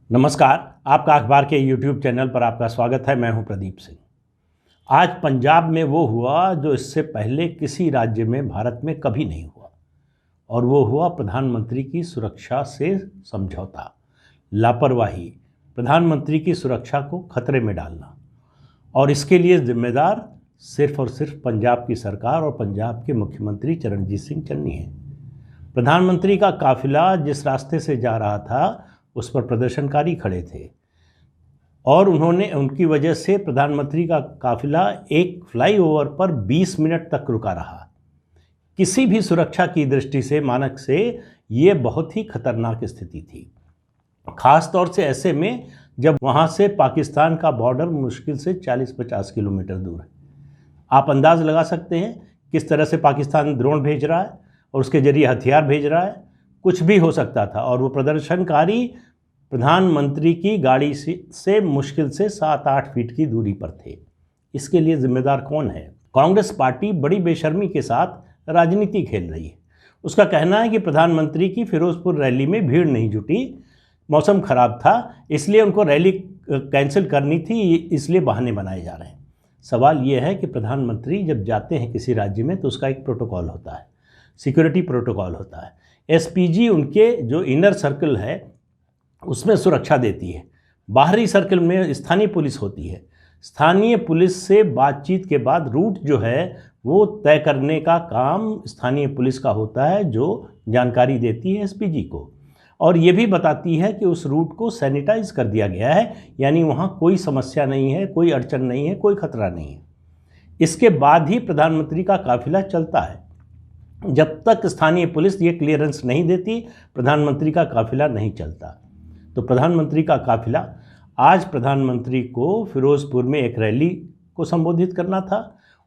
नमस्कार। आपका अखबार के YouTube चैनल पर आपका स्वागत है। मैं हूं प्रदीप सिंह। आज पंजाब में वो हुआ जो इससे पहले किसी राज्य में भारत में कभी नहीं हुआ, और वो हुआ प्रधानमंत्री की सुरक्षा से समझौता। लापरवाही, प्रधानमंत्री की सुरक्षा को खतरे में डालना, और इसके लिए जिम्मेदार सिर्फ और सिर्फ पंजाब की सरकार और पंजाब के मुख्यमंत्री चरणजीत सिंह चन्नी हैं। प्रधानमंत्री का काफिला जिस रास्ते से जा रहा था उस पर प्रदर्शनकारी खड़े थे, और उनकी वजह से प्रधानमंत्री का काफिला एक फ्लाईओवर पर 20 मिनट तक रुका रहा। किसी भी सुरक्षा की दृष्टि से, मानक से, ये बहुत ही खतरनाक स्थिति थी, खास तौर से ऐसे में जब वहाँ से पाकिस्तान का बॉर्डर मुश्किल से 40-50 किलोमीटर दूर है। आप अंदाज़ लगा सकते हैं किस तरह से पाकिस्तान ड्रोन भेज रहा है और उसके जरिए हथियार भेज रहा है। कुछ भी हो सकता था, और वो प्रदर्शनकारी प्रधानमंत्री की गाड़ी से मुश्किल से 7-8 फीट की दूरी पर थे। इसके लिए जिम्मेदार कौन है? कांग्रेस पार्टी बड़ी बेशर्मी के साथ राजनीति खेल रही है। उसका कहना है कि प्रधानमंत्री की फिरोजपुर रैली में भीड़ नहीं जुटी, मौसम खराब था, इसलिए उनको रैली कैंसिल करनी थी, इसलिए बहाने बनाए जा रहे हैं। सवाल यह है कि प्रधानमंत्री जब जाते हैं किसी राज्य में तो उसका एक प्रोटोकॉल होता है, सिक्योरिटी प्रोटोकॉल होता है। एसपीजी उनके जो इनर सर्कल है उसमें सुरक्षा देती है, बाहरी सर्कल में स्थानीय पुलिस होती है। स्थानीय पुलिस से बातचीत के बाद रूट जो है वो तय करने का काम स्थानीय पुलिस का होता है, जो जानकारी देती है एसपीजी को, और ये भी बताती है कि उस रूट को सैनिटाइज कर दिया गया है, यानी वहाँ कोई समस्या नहीं है, कोई अड़चन नहीं है, कोई खतरा नहीं है। इसके बाद ही प्रधानमंत्री का काफिला चलता है। जब तक स्थानीय पुलिस ये क्लियरेंस नहीं देती, प्रधानमंत्री का काफिला नहीं चलता। तो प्रधानमंत्री का काफिला, आज प्रधानमंत्री को फिरोजपुर में एक रैली को संबोधित करना था।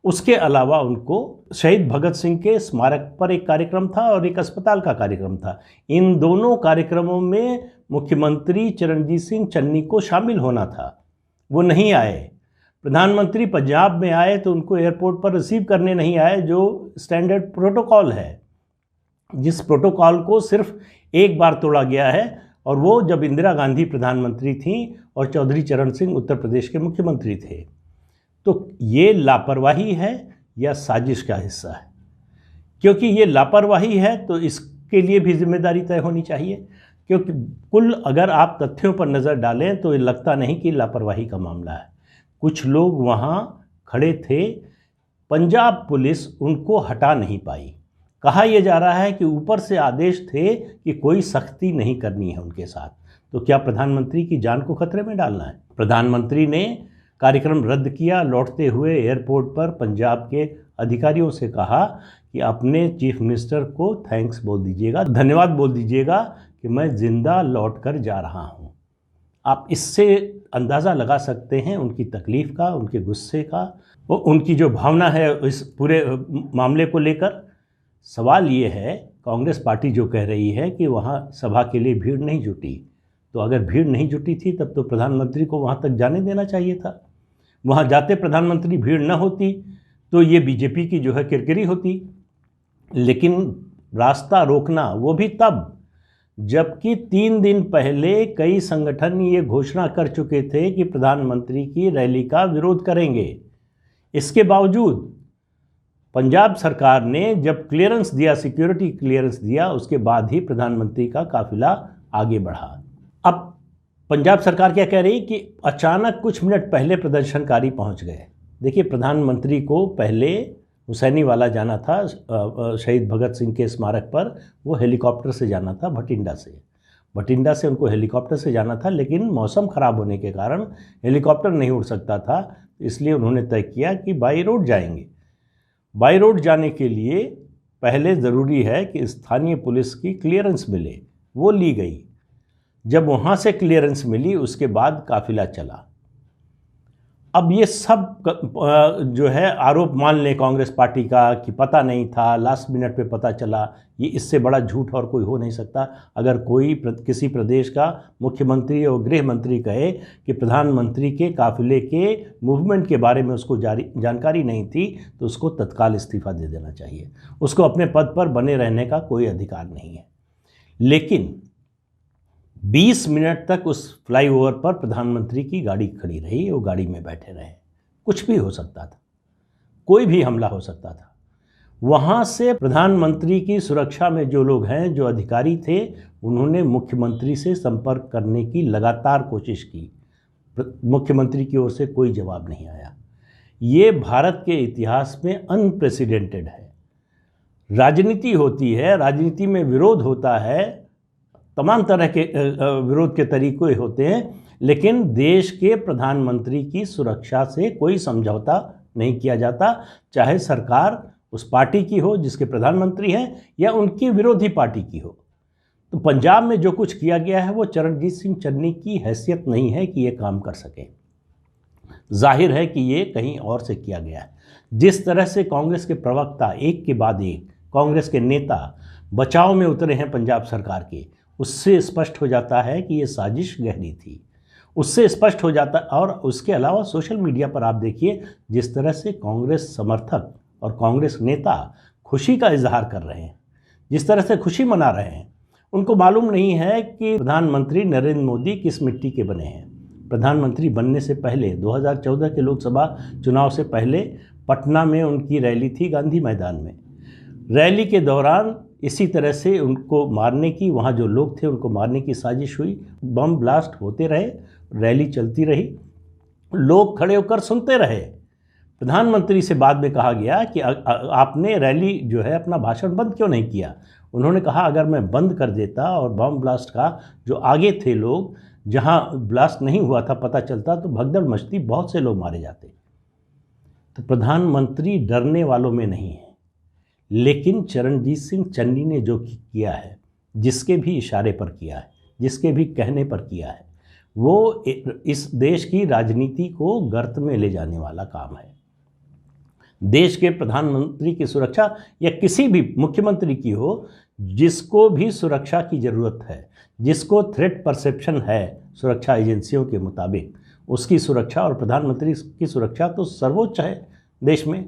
उसके अलावा उनको शहीद भगत सिंह के स्मारक पर एक कार्यक्रम था और एक अस्पताल का कार्यक्रम था। इन दोनों कार्यक्रमों में मुख्यमंत्री चरणजीत सिंह चन्नी को शामिल होना था, वो नहीं आए। प्रधानमंत्री पंजाब में आए तो उनको एयरपोर्ट पर रिसीव करने नहीं आए, जो स्टैंडर्ड प्रोटोकॉल है, जिस प्रोटोकॉल को सिर्फ एक बार तोड़ा गया है, और वो जब इंदिरा गांधी प्रधानमंत्री थीं और चौधरी चरण सिंह उत्तर प्रदेश के मुख्यमंत्री थे। तो ये लापरवाही है या साजिश का हिस्सा है? क्योंकि ये लापरवाही है तो इसके लिए भी जिम्मेदारी तय होनी चाहिए, क्योंकि कुल अगर आप तथ्यों पर नज़र डालें तो ये लगता नहीं कि लापरवाही का मामला है। कुछ लोग वहाँ खड़े थे, पंजाब पुलिस उनको हटा नहीं पाई। कहा यह जा रहा है कि ऊपर से आदेश थे कि कोई सख्ती नहीं करनी है उनके साथ। तो क्या प्रधानमंत्री की जान को खतरे में डालना है? प्रधानमंत्री ने कार्यक्रम रद्द किया। लौटते हुए एयरपोर्ट पर पंजाब के अधिकारियों से कहा कि अपने चीफ मिनिस्टर को थैंक्स बोल दीजिएगा, धन्यवाद बोल दीजिएगा कि मैं जिंदा लौट कर जा रहा हूँ। आप इससे अंदाज़ा लगा सकते हैं उनकी तकलीफ़ का, उनके गुस्से का, उनकी जो भावना है इस पूरे मामले को लेकर। सवाल ये है, कांग्रेस पार्टी जो कह रही है कि वहाँ सभा के लिए भीड़ नहीं जुटी, तो अगर भीड़ नहीं जुटी थी तब तो प्रधानमंत्री को वहाँ तक जाने देना चाहिए था। वहाँ जाते प्रधानमंत्री भीड़ न होती तो ये बीजेपी की जो है किरकिरी होती। लेकिन रास्ता रोकना, वो भी तब जबकि 3 दिन पहले कई संगठन ये घोषणा कर चुके थे कि प्रधानमंत्री की रैली का विरोध करेंगे। इसके बावजूद पंजाब सरकार ने जब क्लियरेंस दिया, सिक्योरिटी क्लियरेंस दिया, उसके बाद ही प्रधानमंत्री का काफिला आगे बढ़ा। अब पंजाब सरकार क्या कह रही कि अचानक कुछ मिनट पहले प्रदर्शनकारी पहुंच गए। देखिए, प्रधानमंत्री को पहले हुसैनी वाला जाना था, शहीद भगत सिंह के स्मारक पर वो हेलीकॉप्टर से जाना था, भटिंडा से उनको हेलीकॉप्टर से जाना था, लेकिन मौसम ख़राब होने के कारण हेलीकॉप्टर नहीं उड़ सकता था, इसलिए उन्होंने तय किया कि बाई रोड जाएंगे। बाई रोड जाने के लिए पहले ज़रूरी है कि स्थानीय पुलिस की क्लियरेंस मिले, वो ली गई। जब वहाँ से क्लियरेंस मिली उसके बाद काफिला चला। अब ये सब जो है आरोप मान लें कांग्रेस पार्टी का कि पता नहीं था, लास्ट मिनट पे पता चला, ये इससे बड़ा झूठ और कोई हो नहीं सकता। अगर कोई किसी प्रदेश का मुख्यमंत्री और गृह मंत्री कहे कि प्रधानमंत्री के काफिले के मूवमेंट के बारे में उसको जानकारी नहीं थी तो उसको तत्काल इस्तीफा दे देना चाहिए, उसको अपने पद पर बने रहने का कोई अधिकार नहीं है। लेकिन 20 मिनट तक उस फ्लाईओवर पर प्रधानमंत्री की गाड़ी खड़ी रही, वो गाड़ी में बैठे रहे। कुछ भी हो सकता था, कोई भी हमला हो सकता था। वहाँ से प्रधानमंत्री की सुरक्षा में जो लोग हैं, जो अधिकारी थे, उन्होंने मुख्यमंत्री से संपर्क करने की लगातार कोशिश की। मुख्यमंत्री की ओर से कोई जवाब नहीं आया। ये भारत के इतिहास में अनप्रेसिडेंटेड है। राजनीति होती है, राजनीति में विरोध होता है, तमाम तरह के विरोध के तरीके होते हैं, लेकिन देश के प्रधानमंत्री की सुरक्षा से कोई समझौता नहीं किया जाता, चाहे सरकार उस पार्टी की हो जिसके प्रधानमंत्री हैं या उनकी विरोधी पार्टी की हो। तो पंजाब में जो कुछ किया गया है वो चरणजीत सिंह चन्नी की हैसियत नहीं है कि ये काम कर सके। जाहिर है कि ये कहीं और से किया गया है। जिस तरह से कांग्रेस के प्रवक्ता एक के बाद एक, कांग्रेस के नेता बचाव में उतरे हैं पंजाब सरकार के, उससे स्पष्ट हो जाता है कि ये साजिश गहरी थी। उससे स्पष्ट हो जाता, और उसके अलावा सोशल मीडिया पर आप देखिए जिस तरह से कांग्रेस समर्थक और कांग्रेस नेता खुशी का इजहार कर रहे हैं, जिस तरह से खुशी मना रहे हैं। उनको मालूम नहीं है कि प्रधानमंत्री नरेंद्र मोदी किस मिट्टी के बने हैं। प्रधानमंत्री बनने से पहले 2014 के लोकसभा चुनाव से पहले पटना में उनकी रैली थी, गांधी मैदान में। रैली के दौरान इसी तरह से उनको मारने की, वहाँ जो लोग थे उनको मारने की साजिश हुई। बम ब्लास्ट होते रहे, रैली चलती रही, लोग खड़े होकर सुनते रहे। प्रधानमंत्री से बाद में कहा गया कि आपने रैली जो है अपना भाषण बंद क्यों नहीं किया। उन्होंने कहा अगर मैं बंद कर देता और बम ब्लास्ट का जो आगे थे लोग, जहां ब्लास्ट नहीं हुआ था, पता चलता तो भगदड़ मचती, बहुत से लोग मारे जाते। तो प्रधानमंत्री डरने वालों में नहीं है, लेकिन चरणजीत सिंह चन्नी ने जो किया है, जिसके भी इशारे पर किया है, जिसके भी कहने पर किया है, वो इस देश की राजनीति को गर्त में ले जाने वाला काम है। देश के प्रधानमंत्री की सुरक्षा या किसी भी मुख्यमंत्री की हो, जिसको भी सुरक्षा की ज़रूरत है, जिसको थ्रेट परसेप्शन है सुरक्षा एजेंसियों के मुताबिक, उसकी सुरक्षा और प्रधानमंत्री की सुरक्षा तो सर्वोच्च है देश में।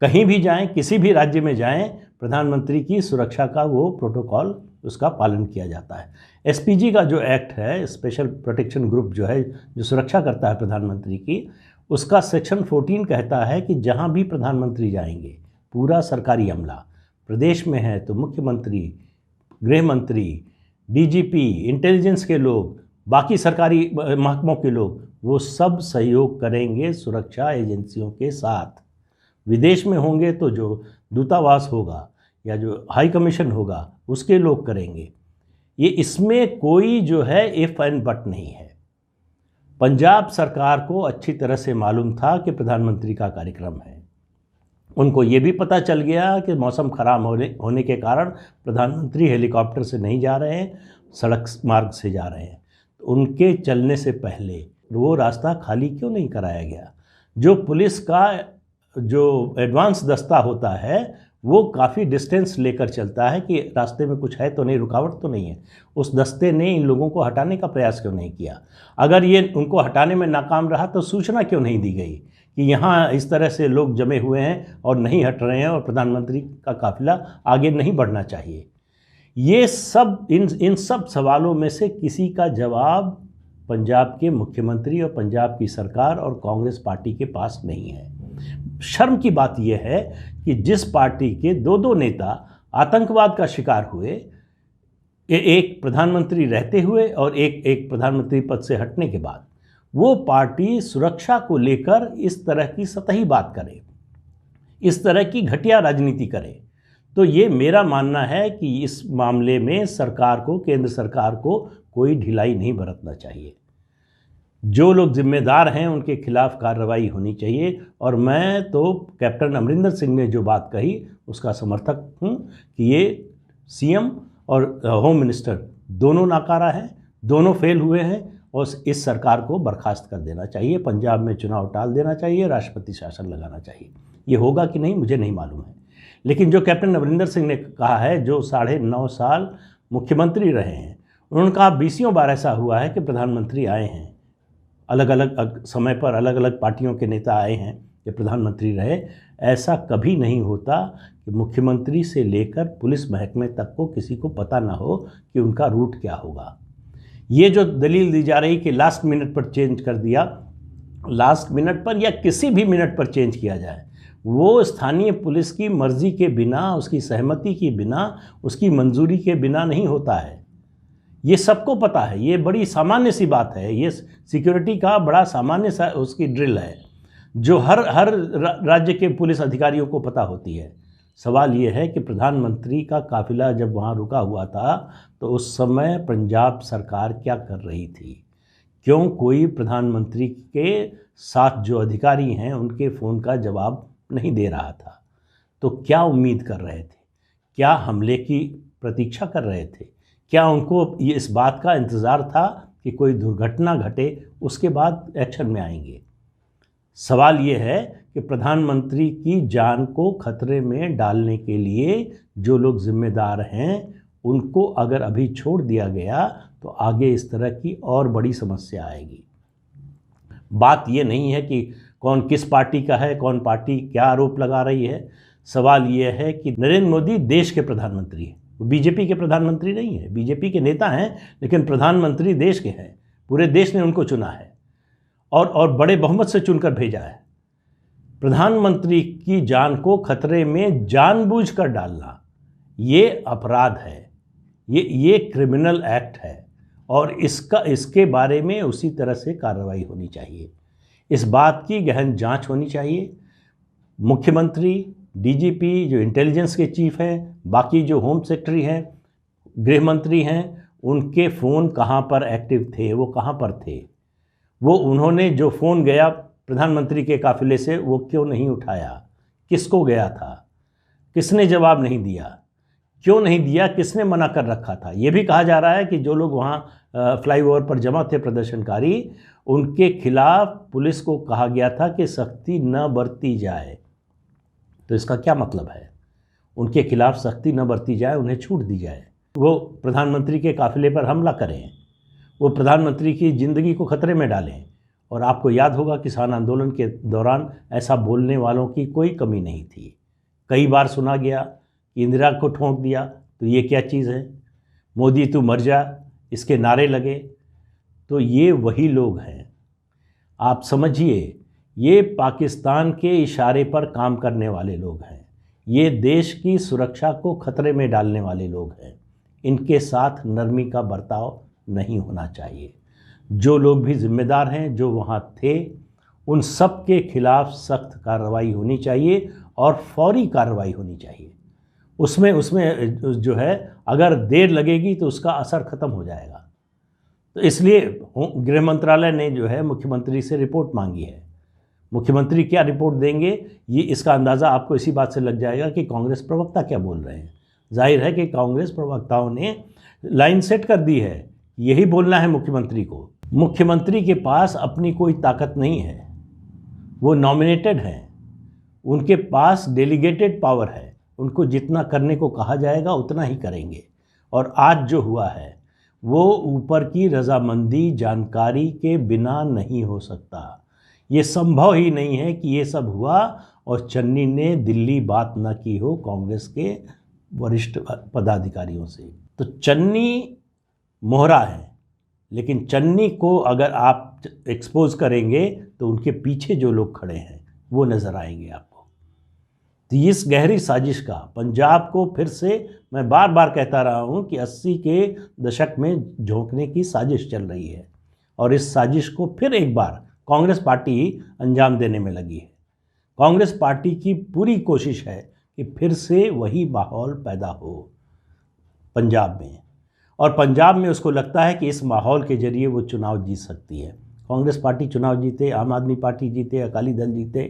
कहीं भी जाएं, किसी भी राज्य में जाएं, प्रधानमंत्री की सुरक्षा का वो प्रोटोकॉल, उसका पालन किया जाता है। एसपीजी का जो एक्ट है, स्पेशल प्रोटेक्शन ग्रुप जो है, जो सुरक्षा करता है प्रधानमंत्री की, उसका सेक्शन 14 कहता है कि जहां भी प्रधानमंत्री जाएंगे, पूरा सरकारी अमला प्रदेश में है तो मुख्यमंत्री, गृह मंत्री, डीजीपी, इंटेलिजेंस के लोग, बाकी सरकारी महकमों के लोग, वो सब सहयोग करेंगे सुरक्षा एजेंसियों के साथ। विदेश में होंगे तो जो दूतावास होगा या जो हाई कमीशन होगा उसके लोग करेंगे। ये इसमें कोई जो है इफ एंड बट नहीं है। पंजाब सरकार को अच्छी तरह से मालूम था कि प्रधानमंत्री का कार्यक्रम है। उनको ये भी पता चल गया कि मौसम खराब होने के कारण प्रधानमंत्री हेलीकॉप्टर से नहीं जा रहे हैं, सड़क मार्ग से जा रहे हैं। तो उनके चलने से पहले वो रास्ता खाली क्यों नहीं कराया गया। जो पुलिस का जो एडवांस दस्ता होता है वो काफ़ी डिस्टेंस लेकर चलता है कि रास्ते में कुछ है तो नहीं, रुकावट तो नहीं है। उस दस्ते ने इन लोगों को हटाने का प्रयास क्यों नहीं किया। अगर ये उनको हटाने में नाकाम रहा तो सूचना क्यों नहीं दी गई कि यहाँ इस तरह से लोग जमे हुए हैं और नहीं हट रहे हैं और प्रधानमंत्री का काफिला आगे नहीं बढ़ना चाहिए। ये सब इन सब सवालों में से किसी का जवाब पंजाब के मुख्यमंत्री और पंजाब की सरकार और कांग्रेस पार्टी के पास नहीं है। शर्म की बात यह है कि जिस पार्टी के दो नेता आतंकवाद का शिकार हुए, एक प्रधानमंत्री रहते हुए और एक प्रधानमंत्री पद से हटने के बाद, वो पार्टी सुरक्षा को लेकर इस तरह की सतही बात करे, इस तरह की घटिया राजनीति करे, तो ये मेरा मानना है कि इस मामले में सरकार को, केंद्र सरकार को कोई ढिलाई नहीं बरतना चाहिए। जो लोग जिम्मेदार हैं उनके खिलाफ कार्रवाई होनी चाहिए। और मैं तो कैप्टन अमरिंदर सिंह ने जो बात कही उसका समर्थक हूँ कि ये सीएम और होम मिनिस्टर दोनों नाकारा हैं, दोनों फेल हुए हैं और इस सरकार को बर्खास्त कर देना चाहिए। पंजाब में चुनाव टाल देना चाहिए, राष्ट्रपति शासन लगाना चाहिए। ये होगा कि नहीं मुझे नहीं मालूम है, लेकिन जो कैप्टन अमरिंदर सिंह ने कहा है, जो 9.5 साल मुख्यमंत्री रहे हैं, उन्होंने कहा 20 बार ऐसा हुआ है कि प्रधानमंत्री आए हैं, अलग अलग समय पर अलग अलग पार्टियों के नेता आए हैं कि प्रधानमंत्री रहे। ऐसा कभी नहीं होता कि मुख्यमंत्री से लेकर पुलिस महकमे तक को किसी को पता ना हो कि उनका रूट क्या होगा। ये जो दलील दी जा रही कि लास्ट मिनट पर चेंज कर दिया, लास्ट मिनट पर या किसी भी मिनट पर चेंज किया जाए, वो स्थानीय पुलिस की मर्जी के बिना, उसकी सहमति के बिना, उसकी मंजूरी के बिना नहीं होता है। ये सबको पता है, ये बड़ी सामान्य सी बात है, ये सिक्योरिटी का बड़ा सामान्य सा उसकी ड्रिल है जो हर राज्य के पुलिस अधिकारियों को पता होती है। सवाल ये है कि प्रधानमंत्री का काफिला जब वहाँ रुका हुआ था तो उस समय पंजाब सरकार क्या कर रही थी? क्यों कोई प्रधानमंत्री के साथ जो अधिकारी हैं उनके फ़ोन का जवाब नहीं दे रहा था? तो क्या उम्मीद कर रहे थे? क्या हमले की प्रतीक्षा कर रहे थे? क्या उनको ये इस बात का इंतज़ार था कि कोई दुर्घटना घटे उसके बाद एक्शन में आएंगे? सवाल ये है कि प्रधानमंत्री की जान को खतरे में डालने के लिए जो लोग जिम्मेदार हैं उनको अगर अभी छोड़ दिया गया तो आगे इस तरह की और बड़ी समस्या आएगी। बात ये नहीं है कि कौन किस पार्टी का है, कौन पार्टी क्या आरोप लगा रही है। सवाल ये है कि नरेंद्र मोदी देश के प्रधानमंत्री हैं, वो बीजेपी के प्रधानमंत्री नहीं है। बीजेपी के नेता हैं लेकिन प्रधानमंत्री देश के हैं, पूरे देश ने उनको चुना है और बड़े बहुमत से चुनकर भेजा है। प्रधानमंत्री की जान को खतरे में जानबूझकर डालना ये अपराध है, ये क्रिमिनल एक्ट है और इसके बारे में उसी तरह से कार्रवाई होनी चाहिए। इस बात की गहन जांच होनी चाहिए। मुख्यमंत्री, डीजीपी, जो इंटेलिजेंस के चीफ हैं, बाकी जो होम सेक्रेटरी हैं, गृह मंत्री हैं, उनके फ़ोन कहाँ पर एक्टिव थे, वो कहाँ पर थे? वो उन्होंने जो फ़ोन गया प्रधानमंत्री के काफिले से वो क्यों नहीं उठाया? किसको गया था? किसने जवाब नहीं दिया? क्यों नहीं दिया? किसने मना कर रखा था? ये भी कहा जा रहा है कि जो लोग वहाँ फ्लाईओवर पर जमा थे प्रदर्शनकारी, उनके खिलाफ पुलिस को कहा गया था कि सख्ती न बरती जाए। तो इसका क्या मतलब है? उनके खिलाफ सख्ती न बरती जाए, उन्हें छूट दी जाए, वो प्रधानमंत्री के काफिले पर हमला करें, वो प्रधानमंत्री की ज़िंदगी को खतरे में डालें। और आपको याद होगा किसान आंदोलन के दौरान ऐसा बोलने वालों की कोई कमी नहीं थी। कई बार सुना गया कि इंदिरा को ठोंक दिया तो ये क्या चीज़ है, मोदी तू मर जा, इसके नारे लगे। तो ये वही लोग हैं, आप समझिए, ये पाकिस्तान के इशारे पर काम करने वाले लोग हैं, ये देश की सुरक्षा को खतरे में डालने वाले लोग हैं। इनके साथ नरमी का बर्ताव नहीं होना चाहिए। जो लोग भी जिम्मेदार हैं, जो वहाँ थे, उन सब के खिलाफ सख्त कार्रवाई होनी चाहिए और फौरी कार्रवाई होनी चाहिए। उसमें जो है अगर देर लगेगी तो उसका असर ख़त्म हो जाएगा। तो इसलिए गृह मंत्रालय ने जो है मुख्यमंत्री से रिपोर्ट मांगी है। मुख्यमंत्री क्या रिपोर्ट देंगे ये इसका अंदाज़ा आपको इसी बात से लग जाएगा कि कांग्रेस प्रवक्ता क्या बोल रहे हैं। जाहिर है कि कांग्रेस प्रवक्ताओं ने लाइन सेट कर दी है, यही बोलना है मुख्यमंत्री को। मुख्यमंत्री के पास अपनी कोई ताकत नहीं है, वो नॉमिनेटेड हैं, उनके पास डेलीगेटेड पावर है, उनको जितना करने को कहा जाएगा उतना ही करेंगे। और आज जो हुआ है वो ऊपर की रजामंदी, जानकारी के बिना नहीं हो सकता। ये संभव ही नहीं है कि ये सब हुआ और चन्नी ने दिल्ली बात न की हो कांग्रेस के वरिष्ठ पदाधिकारियों से। तो चन्नी मोहरा है, लेकिन चन्नी को अगर आप एक्सपोज करेंगे तो उनके पीछे जो लोग खड़े हैं वो नज़र आएंगे आपको। तो इस गहरी साजिश का पंजाब को फिर से, मैं बार बार कहता रहा हूँ कि 80 के दशक में झोंकने की साजिश चल रही है और इस साजिश को फिर एक बार कांग्रेस पार्टी अंजाम देने में लगी है। कांग्रेस पार्टी की पूरी कोशिश है कि फिर से वही माहौल पैदा हो पंजाब में, और पंजाब में उसको लगता है कि इस माहौल के जरिए वो चुनाव जीत सकती है। कांग्रेस पार्टी चुनाव जीते, आम आदमी पार्टी जीते, अकाली दल जीते,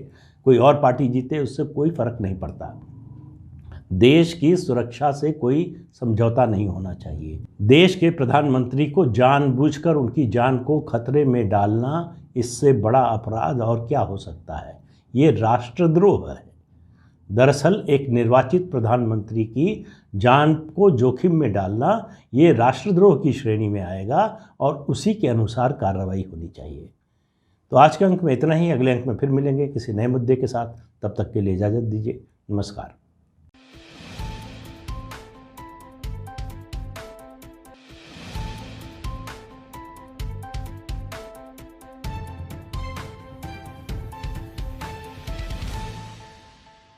कोई और पार्टी जीते, उससे कोई फ़र्क नहीं पड़ता। देश की सुरक्षा से कोई समझौता नहीं होना चाहिए। देश के प्रधानमंत्री को जानबूझकर उनकी जान को खतरे में डालना, इससे बड़ा अपराध और क्या हो सकता है? ये राष्ट्रद्रोह है। दरअसल एक निर्वाचित प्रधानमंत्री की जान को जोखिम में डालना ये राष्ट्रद्रोह की श्रेणी में आएगा और उसी के अनुसार कार्रवाई होनी चाहिए। तो आज के अंक में इतना ही। अगले अंक में फिर मिलेंगे किसी नए मुद्दे के साथ। तब तक के लिए इजाज़त दीजिए। नमस्कार।